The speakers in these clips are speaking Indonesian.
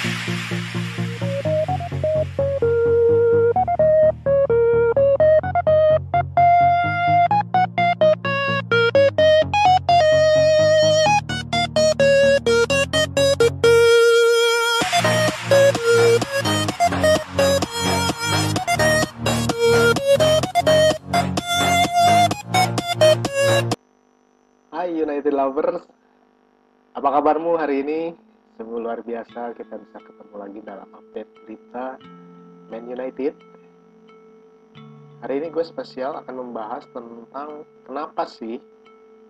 Hai United Lovers, apa kabarmu hari ini? Sungguh luar biasa kita bisa ketemu lagi dalam update berita Man United. Hari ini gue spesial akan membahas tentang kenapa sih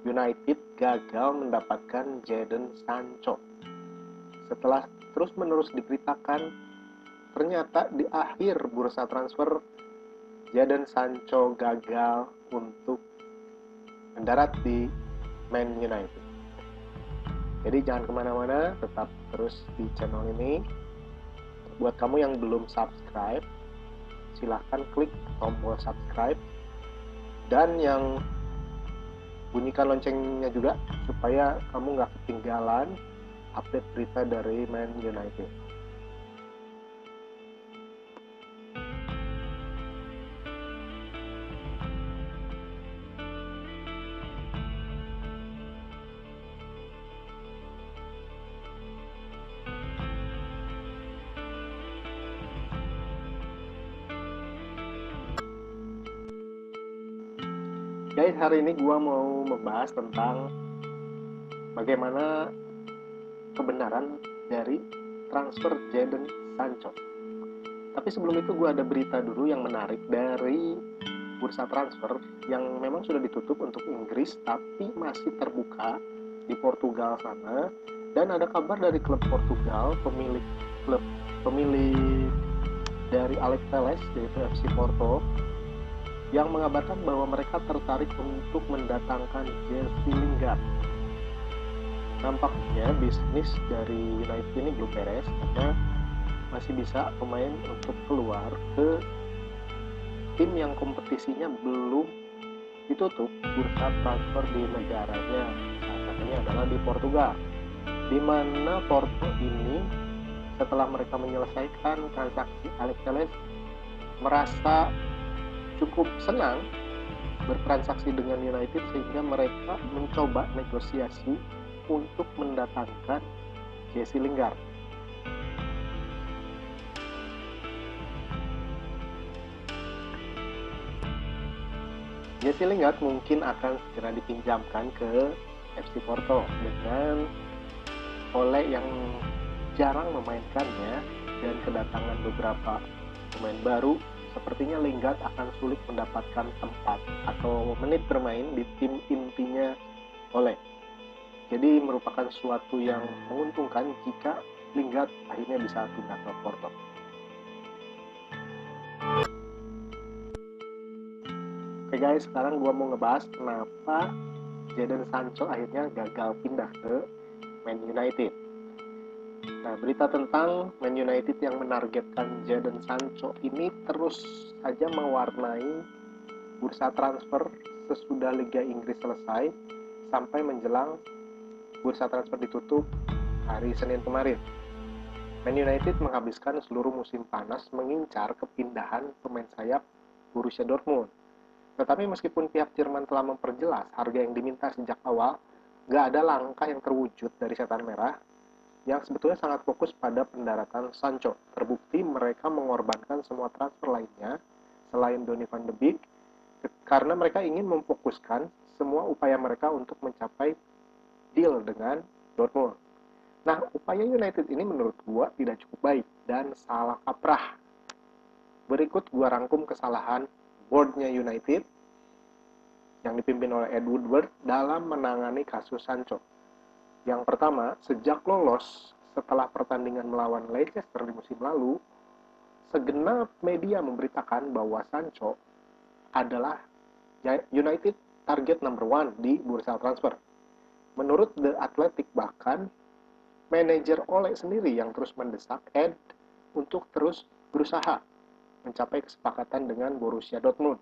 United gagal mendapatkan Jadon Sancho. Setelah terus-menerus diberitakan, ternyata di akhir bursa transfer Jadon Sancho gagal untuk mendarat di Man United. Jadi jangan kemana-mana, tetap terus di channel ini. Buat kamu yang belum subscribe, silahkan klik tombol subscribe dan yang bunyikan loncengnya juga supaya kamu nggak ketinggalan update berita dari Man United. Guys, hari ini gue mau membahas tentang bagaimana kebenaran dari transfer Jadon Sancho. Tapi sebelum itu gue ada berita dulu yang menarik dari bursa transfer yang memang sudah ditutup untuk Inggris tapi masih terbuka di Portugal sana. Dan ada kabar dari klub Portugal, pemilik dari Alex Telles yaitu FC Porto, yang mengabarkan bahwa mereka tertarik untuk mendatangkan Jesse Lingard. Nampaknya bisnis dari United ini belum beres karena masih bisa pemain untuk keluar ke tim yang kompetisinya belum ditutup bursa transfer di negaranya. Salah satunya adalah di Portugal, di mana Porto ini setelah mereka menyelesaikan transaksi Alex Telles merasa cukup senang bertransaksi dengan United sehingga mereka mencoba negosiasi untuk mendatangkan Jesse Lingard. Jesse Lingard mungkin akan segera dipinjamkan ke FC Porto dengan Ole yang jarang memainkannya dan kedatangan beberapa pemain baru. Sepertinya Lingard akan sulit mendapatkan tempat atau menit bermain di tim intinya Ole. Jadi merupakan suatu yang menguntungkan jika Lingard akhirnya bisa pindah ke Porto. Oke guys, sekarang gua mau ngebahas kenapa Jadon Sancho akhirnya gagal pindah ke Man United. Nah, berita tentang Man United yang menargetkan Jadon Sancho ini terus saja mewarnai bursa transfer sesudah Liga Inggris selesai sampai menjelang bursa transfer ditutup hari Senin kemarin. Man United menghabiskan seluruh musim panas mengincar kepindahan pemain sayap Borussia Dortmund. Tetapi meskipun pihak Jerman telah memperjelas harga yang diminta sejak awal, gak ada langkah yang terwujud dari Setan Merah yang sebetulnya sangat fokus pada pendaratan Sancho. Terbukti mereka mengorbankan semua transfer lainnya selain Donny van de Beek karena mereka ingin memfokuskan semua upaya mereka untuk mencapai deal dengan Dortmund. Nah, upaya United ini menurut gua tidak cukup baik dan salah kaprah. Berikut gua rangkum kesalahan boardnya United yang dipimpin oleh Ed Woodward dalam menangani kasus Sancho. Yang pertama, sejak lolos setelah pertandingan melawan Leicester di musim lalu, segenap media memberitakan bahwa Sancho adalah United target number one di bursa transfer. Menurut The Athletic bahkan, manajer Ole sendiri yang terus mendesak Ed untuk terus berusaha mencapai kesepakatan dengan Borussia Dortmund.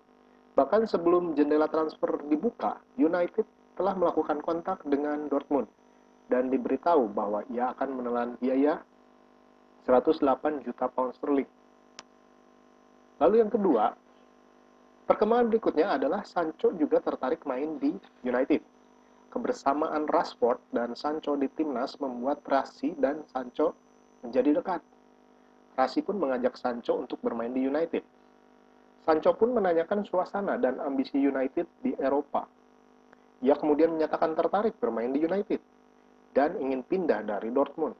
Bahkan sebelum jendela transfer dibuka, United telah melakukan kontak dengan Dortmund dan diberitahu bahwa ia akan menelan biaya 108 juta pound sterling. Lalu yang kedua, perkembangan berikutnya adalah Sancho juga tertarik main di United. Kebersamaan Rashford dan Sancho di timnas membuat Rasi dan Sancho menjadi dekat. Rasi pun mengajak Sancho untuk bermain di United. Sancho pun menanyakan suasana dan ambisi United di Eropa. Ia kemudian menyatakan tertarik bermain di United dan ingin pindah dari Dortmund.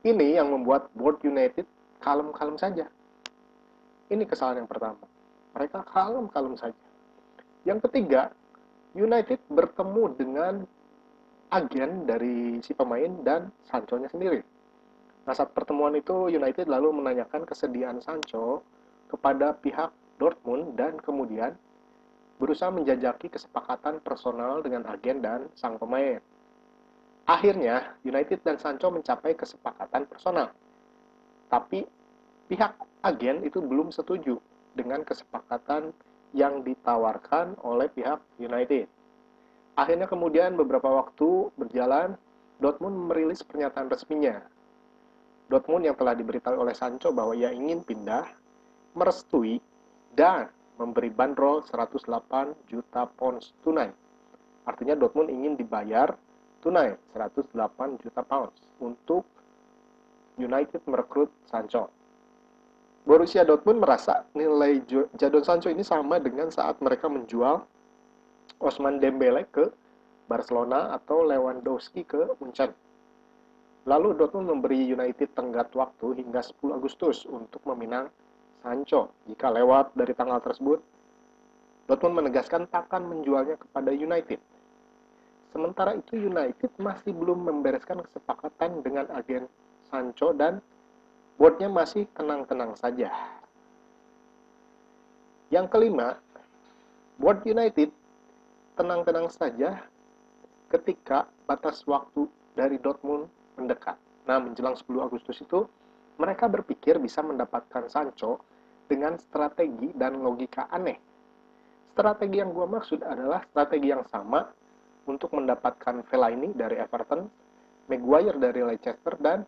Ini yang membuat board United kalem-kalem saja. Ini kesalahan yang pertama. Mereka kalem-kalem saja. Yang ketiga, United bertemu dengan agen dari si pemain dan Sancho-nya sendiri. Nah, saat pertemuan itu United lalu menanyakan kesediaan Sancho kepada pihak Dortmund dan kemudian berusaha menjajaki kesepakatan personal dengan agen dan sang pemain. Akhirnya, United dan Sancho mencapai kesepakatan personal. Tapi pihak agen itu belum setuju dengan kesepakatan yang ditawarkan oleh pihak United. Akhirnya kemudian beberapa waktu berjalan, Dortmund merilis pernyataan resminya. Dortmund yang telah diberitahu oleh Sancho bahwa ia ingin pindah, merestui dan memberi bandrol 108 juta pounds tunai. Artinya Dortmund ingin dibayar tunai 108 juta pounds untuk United merekrut Sancho. Borussia Dortmund merasa nilai Jadon Sancho ini sama dengan saat mereka menjual Ousmane Dembele ke Barcelona atau Lewandowski ke Munchen. Lalu Dortmund memberi United tenggat waktu hingga 10 Agustus untuk meminang Sancho. Jika lewat dari tanggal tersebut, Dortmund menegaskan takkan menjualnya kepada United. Sementara itu United masih belum membereskan kesepakatan dengan agen Sancho dan boardnya masih tenang-tenang saja. Yang kelima, board United tenang-tenang saja ketika batas waktu dari Dortmund mendekat. Nah, menjelang 10 Agustus itu, mereka berpikir bisa mendapatkan Sancho dengan strategi dan logika aneh. Strategi yang gue maksud adalah strategi yang sama untuk mendapatkan Fellaini dari Everton, Maguire dari Leicester, dan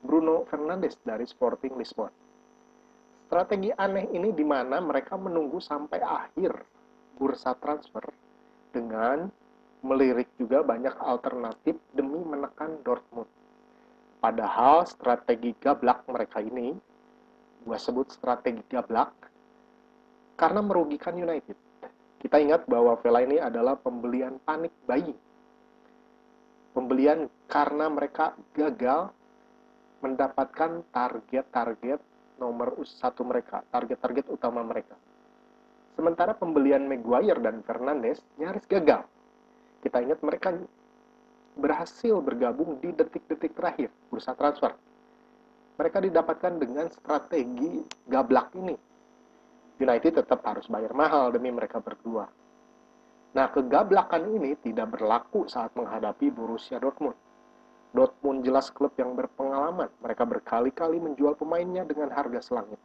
Bruno Fernandes dari Sporting Lisbon. Strategi aneh ini di mana mereka menunggu sampai akhir bursa transfer dengan melirik juga banyak alternatif demi menekan Dortmund. Padahal strategi gablak mereka ini, gue sebut strategi gablak, karena merugikan United. Kita ingat bahwa Fellaini adalah pembelian panik bayi. Pembelian karena mereka gagal mendapatkan target-target nomor satu mereka, target-target utama mereka. Sementara pembelian Maguire dan Fernandes nyaris gagal. Kita ingat mereka berhasil bergabung di detik-detik terakhir bursa transfer. Mereka didapatkan dengan strategi gablak ini. United tetap harus bayar mahal demi mereka berdua. Nah, kegablakan ini tidak berlaku saat menghadapi Borussia Dortmund. Dortmund jelas klub yang berpengalaman. Mereka berkali-kali menjual pemainnya dengan harga selangit.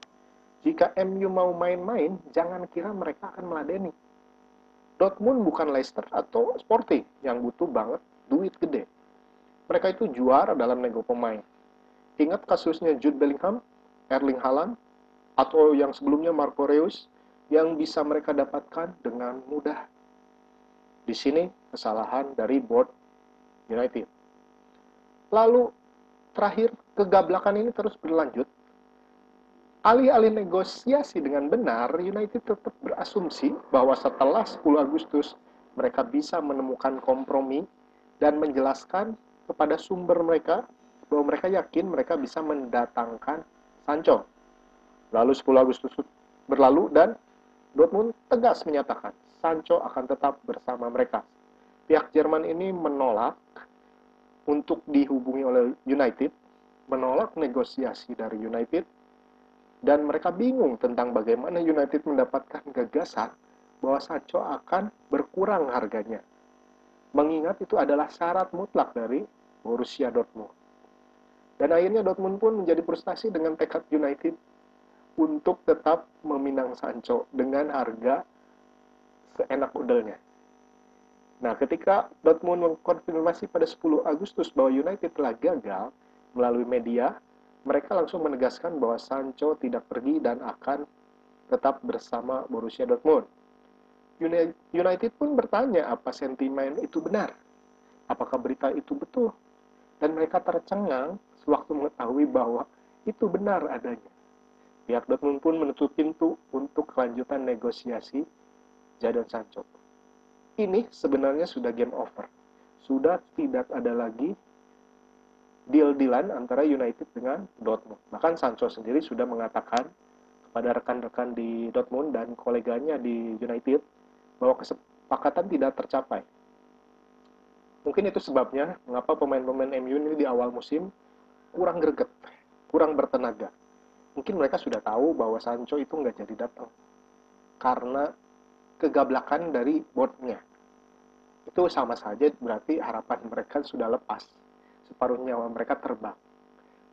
Jika MU mau main-main, jangan kira mereka akan meladeni. Dortmund bukan Leicester atau Sporting yang butuh banget duit gede. Mereka itu juara dalam nego pemain. Ingat kasusnya Jude Bellingham, Erling Haaland, atau yang sebelumnya Marco Reus yang bisa mereka dapatkan dengan mudah. Di sini kesalahan dari board United. Lalu terakhir, kegablakan ini terus berlanjut. Alih-alih negosiasi dengan benar, United tetap berasumsi bahwa setelah 10 Agustus mereka bisa menemukan kompromi dan menjelaskan kepada sumber mereka bahwa mereka yakin mereka bisa mendatangkan Sancho. Lalu 10 Agustus berlalu dan Dortmund tegas menyatakan Sancho akan tetap bersama mereka. Pihak Jerman ini menolak untuk dihubungi oleh United, menolak negosiasi dari United, dan mereka bingung tentang bagaimana United mendapatkan gagasan bahwa Sancho akan berkurang harganya. Mengingat itu adalah syarat mutlak dari Borussia Dortmund. Dan akhirnya Dortmund pun menjadi frustasi dengan tekad United untuk tetap meminang Sancho dengan harga seenak udelnya. Nah, ketika Dortmund mengkonfirmasi pada 10 Agustus bahwa United telah gagal melalui media, mereka langsung menegaskan bahwa Sancho tidak pergi dan akan tetap bersama Borussia Dortmund. United pun bertanya apa sentimen itu benar, apakah berita itu betul, dan mereka tercengang sewaktu mengetahui bahwa itu benar adanya. Pihak Dortmund pun menutup pintu untuk kelanjutan negosiasi Jadon Sancho. Ini sebenarnya sudah game over. Sudah tidak ada lagi deal-dealan antara United dengan Dortmund. Bahkan Sancho sendiri sudah mengatakan kepada rekan-rekan di Dortmund dan koleganya di United bahwa kesepakatan tidak tercapai. Mungkin itu sebabnya mengapa pemain-pemain MU ini di awal musim kurang greget, kurang bertenaga. Mungkin mereka sudah tahu bahwa Sancho itu nggak jadi datang karena kegablakan dari boardnya. Itu sama saja berarti harapan mereka sudah lepas, separuh nyawa mereka terbang.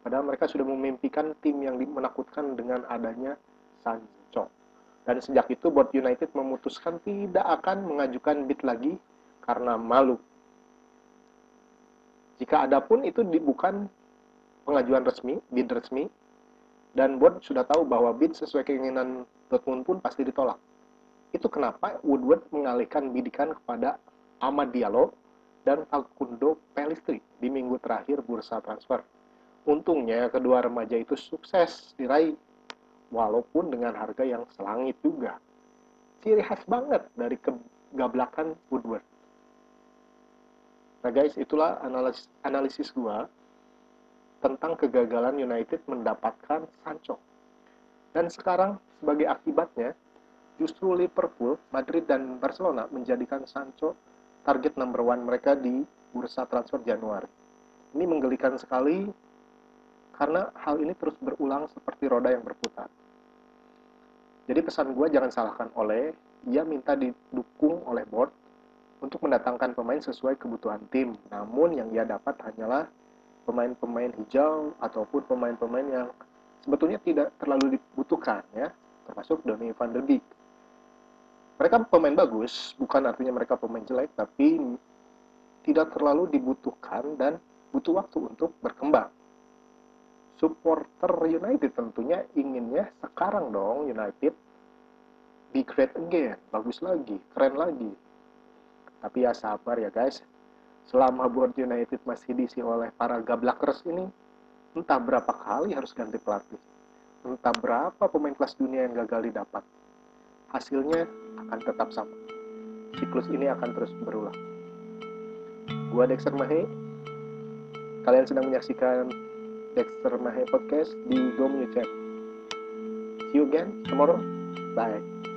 Padahal mereka sudah memimpikan tim yang menakutkan dengan adanya Sancho. Dan sejak itu board United memutuskan tidak akan mengajukan bid lagi karena malu. Jika ada pun itu bukan pengajuan resmi, bid resmi, dan board sudah tahu bahwa bid sesuai keinginan Dortmund pun pasti ditolak. Itu kenapa Woodward mengalihkan bidikan kepada Amad Diallo dan Facundo Pellistri di minggu terakhir bursa transfer. Untungnya kedua remaja itu sukses diraih, walaupun dengan harga yang selangit juga. Ciri khas banget dari kegablakan Woodward. Nah guys, itulah analisis gua tentang kegagalan United mendapatkan Sancho. Dan sekarang sebagai akibatnya, justru Liverpool, Madrid, dan Barcelona menjadikan Sancho target number one mereka di bursa transfer Januari. Ini menggelikan sekali karena hal ini terus berulang seperti roda yang berputar. Jadi pesan gue jangan salahkan Ole, ia minta didukung oleh board untuk mendatangkan pemain sesuai kebutuhan tim. Namun yang ia dapat hanyalah pemain-pemain hijau ataupun pemain-pemain yang sebetulnya tidak terlalu dibutuhkan, ya, termasuk Donny van de Beek. Mereka pemain bagus, bukan artinya mereka pemain jelek, tapi tidak terlalu dibutuhkan dan butuh waktu untuk berkembang. Supporter United tentunya inginnya sekarang dong United be great again, bagus lagi, keren lagi. Tapi ya sabar ya guys, selama board United masih diisi oleh para gablakers ini, entah berapa kali harus ganti pelatih, entah berapa pemain kelas dunia yang gagal didapat, hasilnya akan tetap sama. Siklus ini akan terus berulang. Gua Dexter Mahe, kalian sedang menyaksikan Dexter Mahe Podcast di Gomyu Chat. See you again tomorrow. Bye.